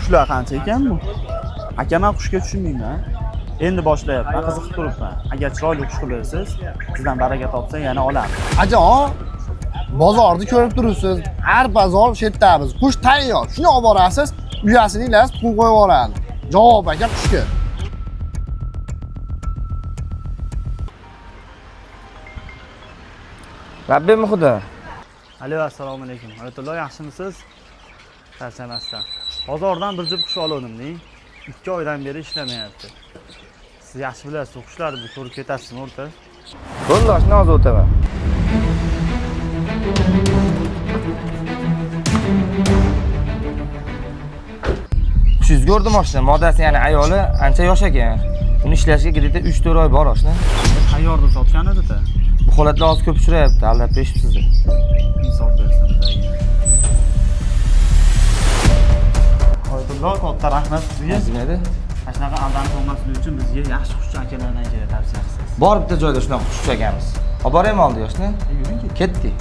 Qushlar qancha ekan bu? Aka, men qushga tushunmayman. Endi boshlayapman, qiziqib turibman. Agar chiroyli qush qilasiz, sizdan baraka topsa yana olaman. Ajon, bozorni ko'rib turibsiz. Har bozor shu yerdamiz. Qush tayyor. Shuni olib borasiz, uyasini ilasiz, pul qo'yib yuboradi. Javob aka qushga. Rabbim xudo. Alo, assalomu alaykum. Oyatullo, yaxshimisiz? Charchamasdan. Bozordan bir jup qush olgandim-da. 2 oydan beri ishlamayapti. Siz yaxshi bilasiz, qushlarni ko'rib ketasizmi, o'rta? Bo'ldi, hozir o'taman. Siz ko'rdim oshni, modasi ya'ni ayoli ancha yosh ekan. Uni ishlashga gidida 3-4 oy bor oshni. Tayyorda sotgan edi-da. Bu holatlar hozir ko'p uchrayapti, aldab berishibsiz. Insof bersin. Oyatullo, katta rahmat sizga. Nima edi? Shunaqa aldanib qolmaslik uchun bizga yaxshi qushchi akalardan kelib tavsiya qilasiz. Bor bitta joyda shunaqa qush uchagamiz. Olib boraymi oldi yoshni? Yuring, Ketdik.